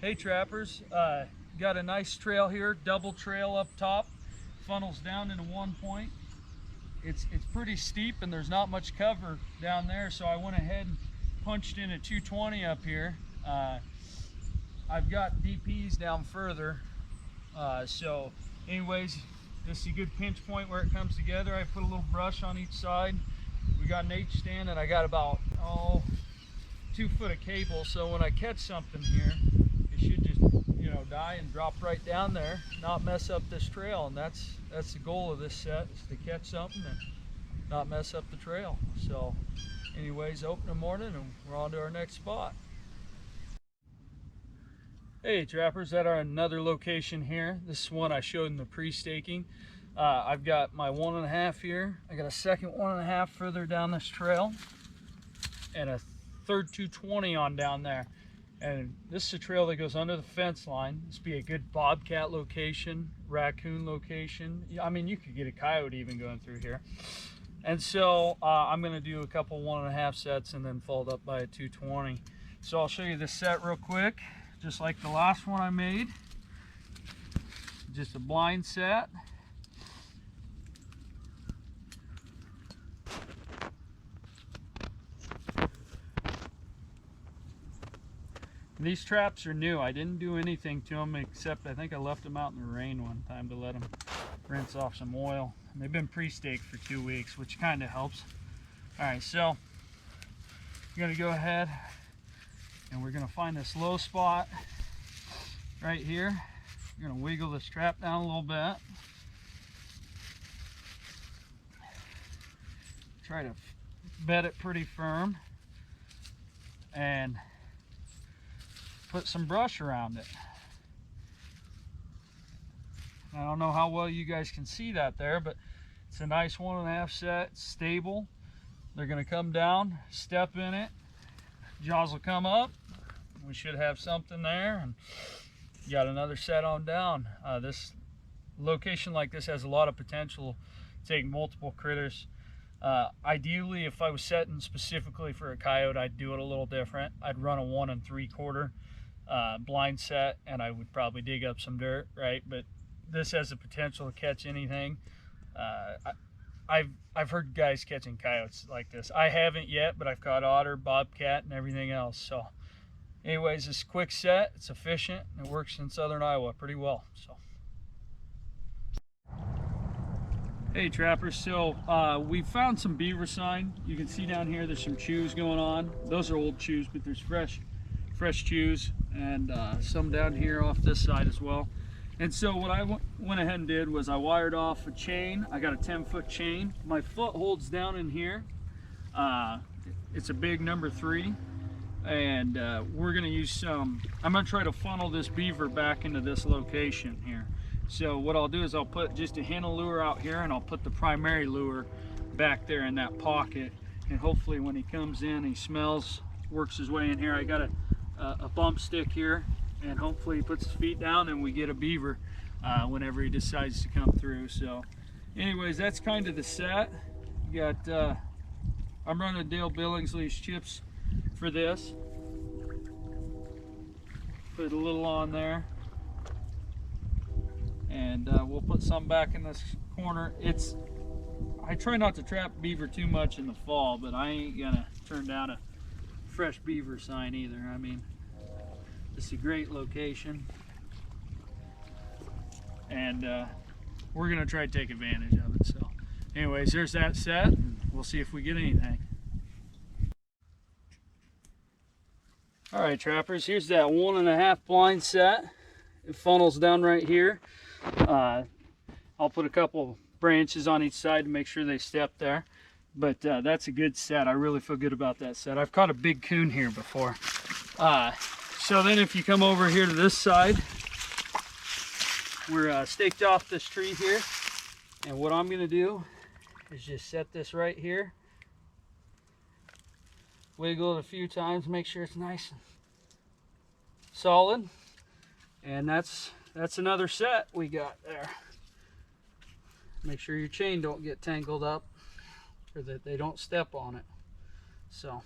Hey trappers, got a nice trail here, double trail up top, funnels down into one point. It's pretty steep and there's not much cover down there, so I went ahead and punched in a 220 up here. I've got DPs down further, so anyways, this is a good pinch point where it comes together. I put a little brush on each side. We got an H stand and I got about 2 foot of cable, so when I catch something here, it should just die and drop right down there, not mess up this trail. And that's the goal of this set, is to catch something and not mess up the trail. So anyways, open the morning and we're on to our next spot. Hey trappers, at our another location here. This is one I showed in the pre-staking. I've got my 1.5 here. I got a second 1.5 further down this trail and a third 220 on down there. And this is a trail that goes under the fence line. This would be a good bobcat location, raccoon location. I mean, you could get a coyote even going through here. And so I'm going to do a couple 1.5 sets and then followed up by a 220. So I'll show you this set real quick, just like the last one I made. Just a blind set. These traps are new. I didn't do anything to them except I think I left them out in the rain one time to let them rinse off some oil. And they've been pre-staked for 2 weeks, which kind of helps. All right, so we're gonna go ahead and we're gonna find this low spot right here. We're gonna wiggle this trap down a little bit. Try to bed it pretty firm and put some brush around it. I don't know how well you guys can see that there, but it's a nice 1.5 set, it's stable. They're gonna come down, step in it, jaws will come up. We should have something there, and got another set on down. This location like this has a lot of potential to take multiple critters. Ideally, if I was setting specifically for a coyote, I'd do it a little different. I'd run a 1 3/4 blind set, and I would probably dig up some dirt, right? But this has the potential to catch anything. I've heard guys catching coyotes like this. I haven't yet, but I've caught otter, bobcat, and everything else. So anyways, it's a quick set, it's efficient, and it works in southern Iowa pretty well. So hey trappers, so we found some beaver sign. You can see down here there's some chews going on. Those are old chews, but there's fresh chews, and some down here off this side as well. And so what I went ahead and did was I wired off a chain. I got a 10-foot chain. My foot holds down in here. It's a big number 3, and we're gonna use some, I'm gonna try to funnel this beaver back into this location here. So what I'll do is I'll put just a hint of lure out here, and I'll put the primary lure back there in that pocket, and hopefully when he comes in, he smells, works his way in here. I got a bump stick here, and hopefully he puts his feet down and we get a beaver whenever he decides to come through. So anyways, that's kind of the set. You got I'm running Dale Billingsley's chips for this. Put a little on there, and we'll put some back in this corner. I try not to trap beaver too much in the fall, but I ain't gonna turn down a fresh beaver sign either. I mean, this is a great location, and we're gonna try to take advantage of it. So anyways, there's that set, and we'll see if we get anything. All right trappers, here's that 1.5 blind set. It funnels down right here. I'll put a couple branches on each side to make sure they step there, but that's a good set. I really feel good about that set. I've caught a big coon here before. So then if you come over here to this side, we're staked off this tree here, and what I'm gonna do is just set this right here, wiggle it a few times, make sure it's nice and solid, and that's another set we got there. Make sure your chain don't get tangled up, or that they don't step on it. So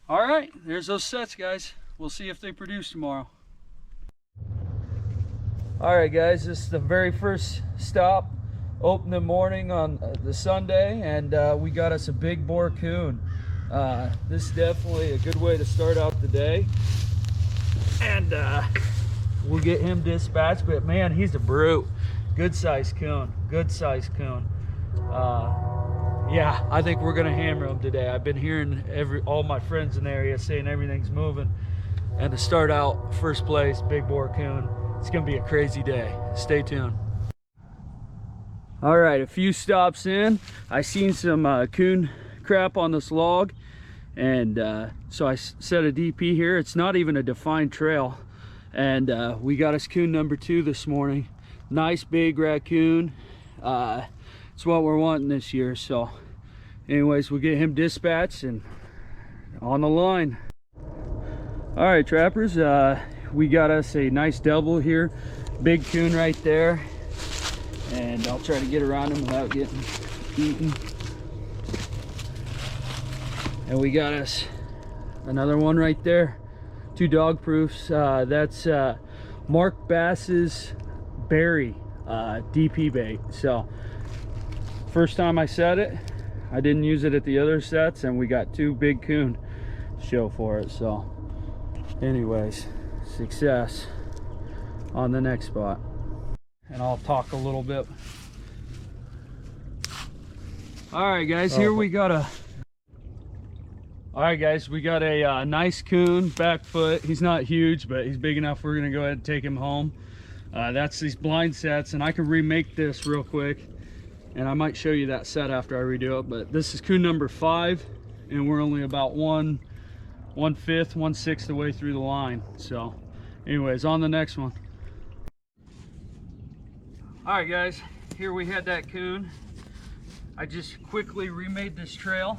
all right, there's those sets, guys. We'll see if they produce tomorrow. All right, guys, this is the very first stop, opening morning on the Sunday, and we got us a big bore coon. This is definitely a good way to start out the day, and we'll get him dispatched. But man, he's a brute. Good size coon. Good size coon. Yeah, I think we're gonna hammer him today. I've been hearing all my friends in the area saying everything's moving, and to start out first place, big bore coon. It's gonna be a crazy day. Stay tuned. All right, a few stops in, I seen some coon crap on this log, and so I set a DP here. It's not even a defined trail, and we got us coon number 2 this morning. Nice big raccoon. It's what we're wanting this year. So anyways, we'll get him dispatched and on the line. All right, trappers, we got us a nice double here, big coon right there, and I'll try to get around him without getting eaten. And we got us another one right there, 2 dog proofs. That's Mark Bass's berry DP bait. So first time I set it, I didn't use it at the other sets, and we got 2 big coon show for it. So anyways, success on the next spot, and I'll talk a little bit. All right, guys, here we got a nice coon, back foot. He's not huge, but he's big enough. We're gonna go ahead and take him home. That's these blind sets, and I can remake this real quick, and I might show you that set after I redo it. But this is coon number 5, and we're only about 1/5, 1/6 the way through the line. So anyways, on the next one. All right, guys, here we had that coon. I just quickly remade this trail.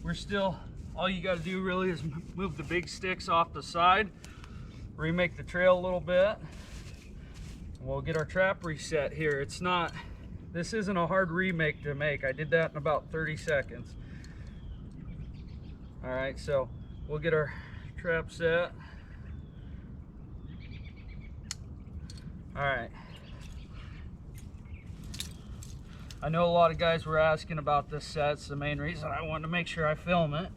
We're still, all you got to do really is move the big sticks off the side, remake the trail a little bit, and we'll get our trap reset here. It's not, this isn't a hard remake to make. I did that in about 30 seconds. All right, so we'll get our trap set. All right. I know a lot of guys were asking about this set. It's the main reason I wanted to make sure I film it,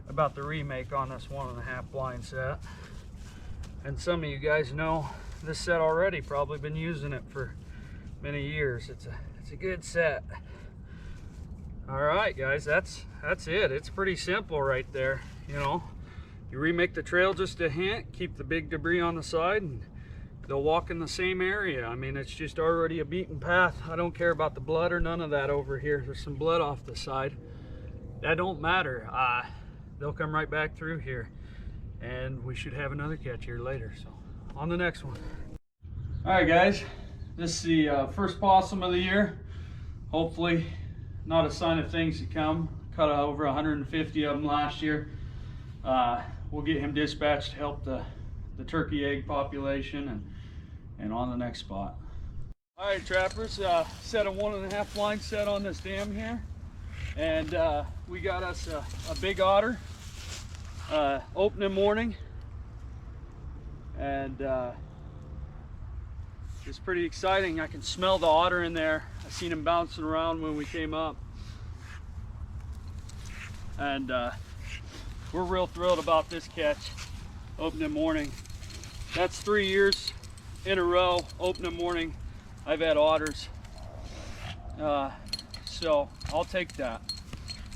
about the remake on this 1.5 blind set. And some of you guys know this set already, probably been using it for many years. It's a good set. All right, guys, that's it. It's pretty simple right there. You know, you remake the trail just a hint, keep the big debris on the side, and they'll walk in the same area. I mean, it's just already a beaten path. I don't care about the blood or none of that over here. There's some blood off the side. That don't matter. They'll come right back through here, and we should have another catch here later. So on the next one. All right, guys, this is the first possum of the year. Hopefully not a sign of things to come. Caught over 150 of them last year. We'll get him dispatched to help the turkey egg population, and on the next spot. All right, trappers, set a 1.5 blind set on this dam here, and we got us a big otter opening morning, and it's pretty exciting. I can smell the otter in there. I seen him bouncing around when we came up, and we're real thrilled about this catch opening morning. That's 3 years in a row opening morning I've had otters, so I'll take that.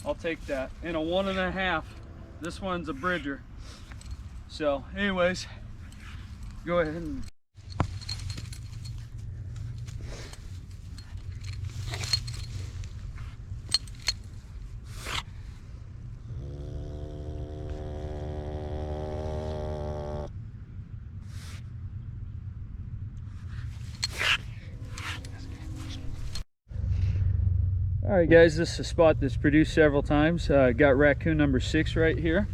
I'll take that. In a 1.5, this one's a bridger. So anyways, go ahead and all right, guys, this is a spot that's produced several times. Got raccoon number 6 right here.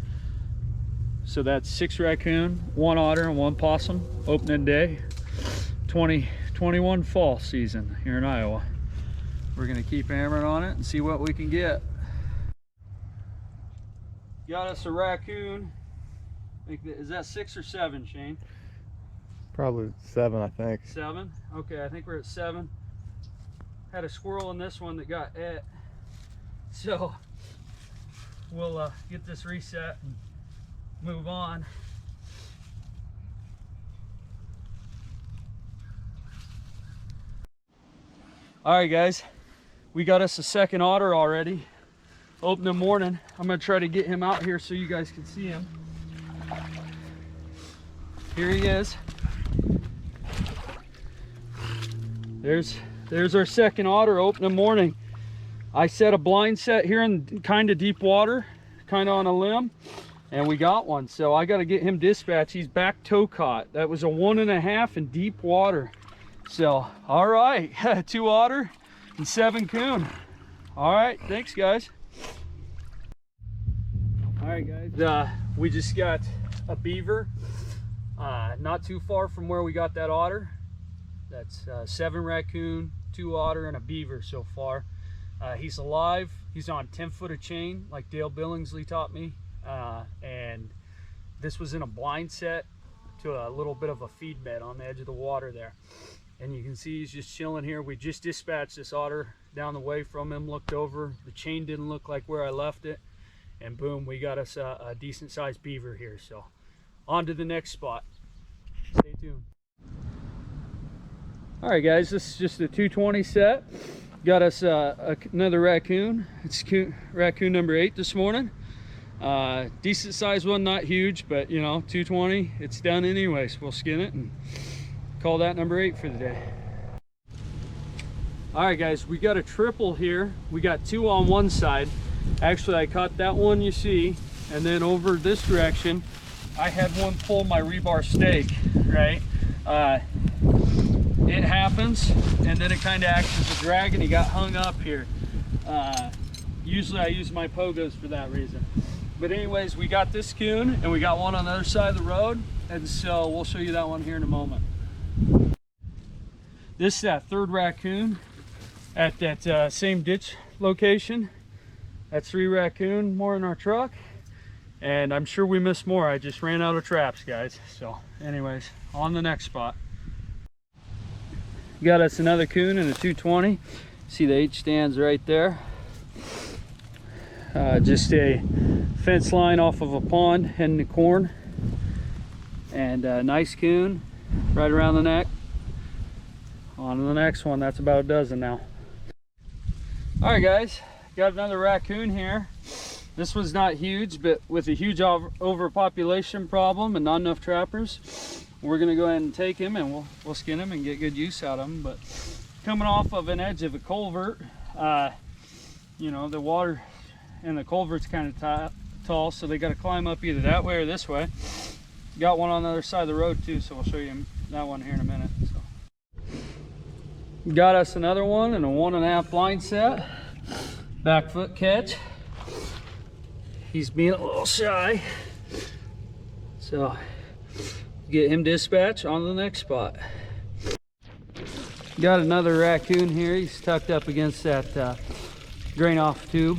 So that's 6 raccoon, 1 otter, and 1 possum opening day 2021 fall season here in Iowa. We're gonna keep hammering on it and see what we can get. Got us a raccoon. Is that 6 or 7, Shane? Probably 7, I think. 7? Okay, I think we're at 7. Had a squirrel in this one that got it. So we'll get this reset and move on. All right, guys, we got us a second otter already. Open the morning. I'm gonna try to get him out here so you guys can see him. Here he is. There's our second otter. Open the morning. I set a blind set here in kind of deep water, kind of on a limb, and we got one. So I got to get him dispatched. He's back toe caught. That was a 1.5 in deep water. So, all right, 2 otter and 7 coon. All right, thanks guys. All right guys, we just got a beaver, not too far from where we got that otter. That's 7 raccoon, 2 otter, and a beaver so far. He's alive. He's on 10 foot of chain, like Dale Billingsley taught me. And this was in a blind set to a little bit of a feed bed on the edge of the water there. And you can see he's just chilling here. We just dispatched this otter down the way from him, looked over. The chain didn't look like where I left it. And boom, we got us a decent sized beaver here. So on to the next spot. Stay tuned. All right guys, this is just a 220 set. Got us another raccoon. It's raccoon number 8 this morning. Decent sized one, not huge, but you know, 220, it's done anyways. We'll skin it and call that number 8 for the day. All right guys, we got a triple here. We got 2 on one side. Actually, I caught that one you see, and then over this direction I had one pull my rebar stake, right? It happens, and then it kind of acts as a drag, and he got hung up here. Usually I use my pogos for that reason. But anyways, we got this coon, and we got one on the other side of the road, and so we'll show you that one here in a moment. This is that 3rd raccoon at that same ditch location. That's 3 raccoon more in our truck, and I'm sure we missed more. I just ran out of traps, guys. So anyways, on the next spot. Got us another coon in a 220. See the H stands right there. Just a fence line off of a pond heading to corn. And a nice coon right around the neck. On to the next one. That's about a dozen now. All right guys, got another raccoon here. This one's not huge, but with a huge overpopulation problem and not enough trappers, we're gonna go ahead and take him, and we'll skin him and get good use out of him. But coming off of an edge of a culvert, you know, the water and the culvert's kind of tall, so they got to climb up either that way or this way. Got one on the other side of the road too, so we'll show you that one here in a minute. So got us another one in a 1.5 blind set, back foot catch. He's being a little shy, so get him dispatched on to the next spot. Got another raccoon here. He's tucked up against that drain off tube,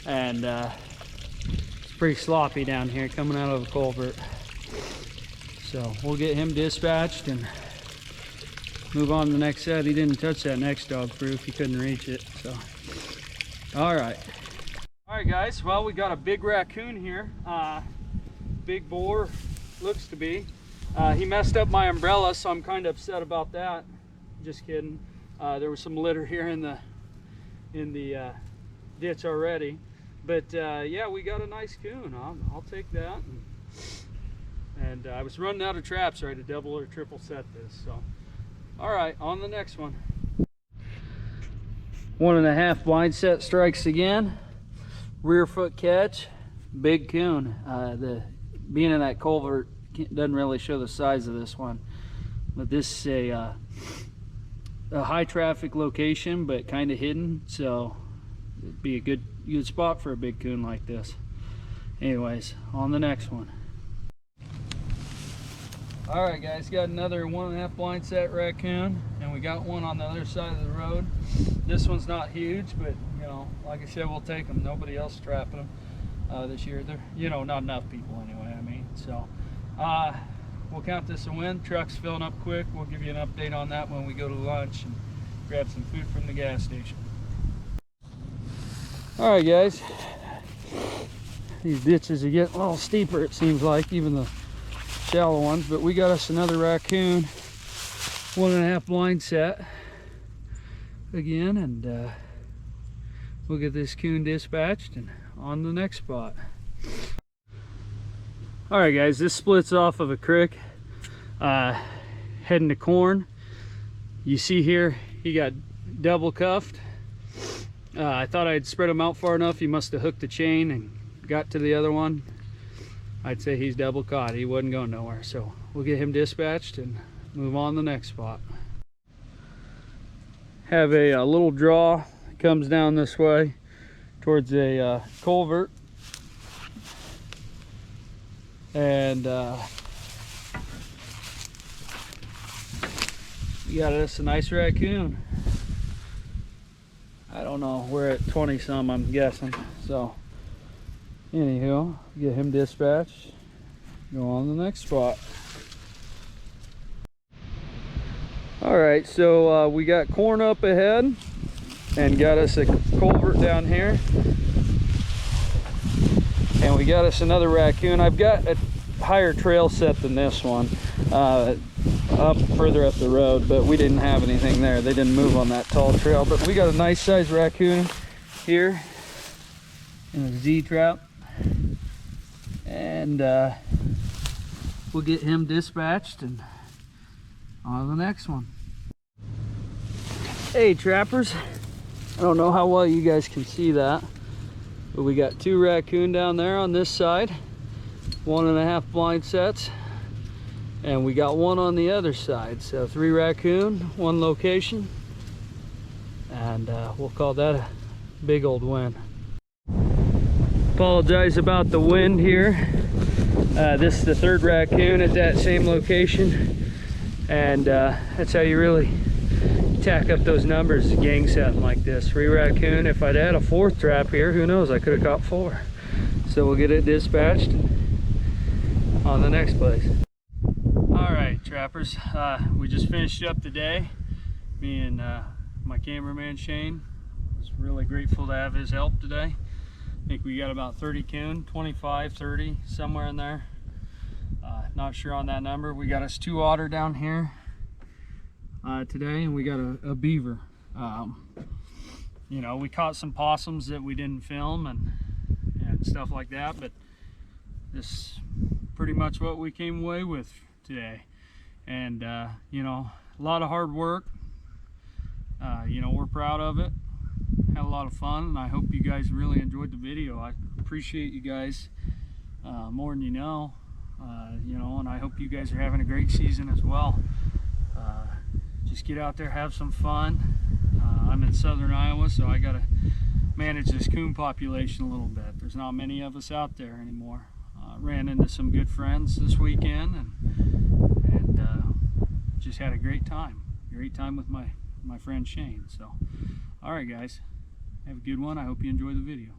and it's pretty sloppy down here coming out of the culvert. So we'll get him dispatched and move on to the next set. He didn't touch that next dog proof. He couldn't reach it. So all right guys, well, we got a big raccoon here, big boar looks to be. He messed up my umbrella, so I'm kind of upset about that. Just kidding. There was some litter here in the ditch already, but yeah, we got a nice coon. I'll take that. And I was running out of traps, so I had to double or triple set this. So all right, on the next one. 1.5 blind set strikes again. Rear foot catch, big coon. Being in that culvert doesn't really show the size of this one, but this is a high traffic location, but kind of hidden, so it'd be a good spot for a big coon like this. Anyways, on the next one. All right guys, got another 1.5 blind set raccoon, and we got one on the other side of the road. This one's not huge, but you know, like I said, we'll take them. Nobody else is trapping them this year. They're, you know, not enough people anyway, I mean. So we'll count this a win. Truck's filling up quick. We'll give you an update on that when we go to lunch and grab some food from the gas station. All right, guys. These ditches are getting a little steeper, it seems like, even the shallow ones. But we got us another raccoon 1.5 blind set again, and we'll get this coon dispatched and on the next spot. All right, guys, this splits off of a creek heading to corn. You see here he got double cuffed. I thought I'd spread him out far enough. He must have hooked the chain and got to the other one. I'd say he's double caught. He wasn't going nowhere, so we'll get him dispatched and move on to the next spot. Have a little draw that comes down this way towards a culvert, and we got us a nice raccoon. I don't know, we're at 20 some, I'm guessing. So anywho, get him dispatched, go on to the next spot. All right, so we got corn up ahead and got us a culvert down here, and we got us another raccoon. I've got a higher trail set than this one, up further up the road, but we didn't have anything there. They didn't move on that tall trail, but we got a nice sized raccoon here in a Z trap, and we'll get him dispatched and on to the next one. Hey trappers, I don't know how well you guys can see that, but we got 2 raccoon down there on this side, 1.5 blind sets, and we got 1 on the other side. So 3 raccoon, 1 location, and we'll call that a big old win. Apologize about the wind here. This is the 3rd raccoon at that same location, and that's how you really tack up those numbers, gang setting like this. 3 raccoon. If I'd had a 4th trap here, who knows, I could have caught 4. So we'll get it dispatched on the next place. All right, trappers, we just finished up the day. Me and my cameraman Shane was really grateful to have his help today. I think we got about 30 coon, 25, 30, somewhere in there. Not sure on that number. We got us 2 otter down here today, and we got a beaver. You know, we caught some possums that we didn't film and stuff like that, but this is pretty much what we came away with today. And you know, a lot of hard work. You know, we're proud of it. Had a lot of fun, and I hope you guys really enjoyed the video. I appreciate you guys more than you know. You know, and I hope you guys are having a great season as well. Just get out there, have some fun. I'm in southern Iowa, so I gotta manage this coon population a little bit. There's not many of us out there anymore. Ran into some good friends this weekend, and just had a great time with my friend Shane. So all right guys, have a good one. I hope you enjoy the video.